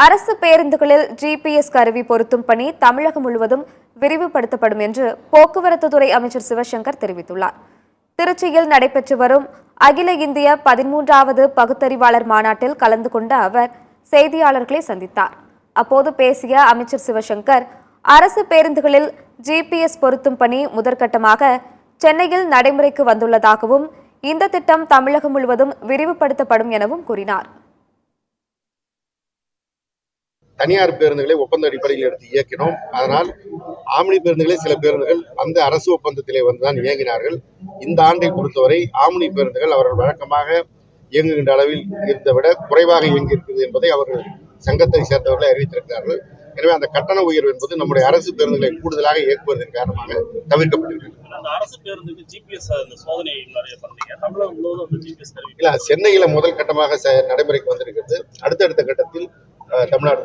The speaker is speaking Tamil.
அரசு பேருந்துகளில் ஜிபிஎஸ் கருவி பொருத்தும் பணி தமிழகம் முழுவதும் விரிவுபடுத்தப்படும் என்று போக்குவரத்து துறை அமைச்சர் சிவசங்கர் தெரிவித்துள்ளார். திருச்சியில் நடைபெற்று வரும் அகில இந்திய 13வது பகுத்தறிவாளர் மாநாட்டில் கலந்து கொண்ட அவர் செய்தியாளர்களை சந்தித்தார். அப்போது பேசிய அமைச்சர் சிவசங்கர், அரசு பேருந்துகளில் ஜிபிஎஸ் பொருத்தும் பணி முதற்கட்டமாக சென்னையில் நடைமுறைக்கு வந்துள்ளதாகவும் இந்த திட்டம் தமிழகம் முழுவதும் விரிவுபடுத்தப்படும் எனவும் கூறினார். தனியார் பேருந்துகளை ஒப்பந்த அடிப்படையில் எடுத்து இயக்கினோம். அதனால் ஆம்னி பேருந்துகளை சில பேருந்துகள் அந்த அரசு ஒப்பந்தத்திலே வந்துதான் இயங்கினார்கள். இந்த ஆண்டை பொறுத்தவரை ஆம்னி பேருந்துகள் அவர்கள் வழக்கமாக இயங்குகின்ற அளவில் இருந்ததை விட குறைவாக இயங்கியிருக்கிறது என்பதை அவர்கள் சங்கத்தை சேர்ந்தவர்களை அறிவித்திருக்கிறார்கள். எனவே அந்த கட்டண உயர்வு என்பது நம்முடைய அரசு பேருந்துகளை கூடுதலாக இயக்குவதன் காரணமாக தவிர்க்கப்பட்டிருக்கிறது. சென்னையில முதல் கட்டமாக நடைமுறைக்கு வந்திருக்கிறது. அடுத்தடுத்த கட்டத்தில் தமிழ்நாடு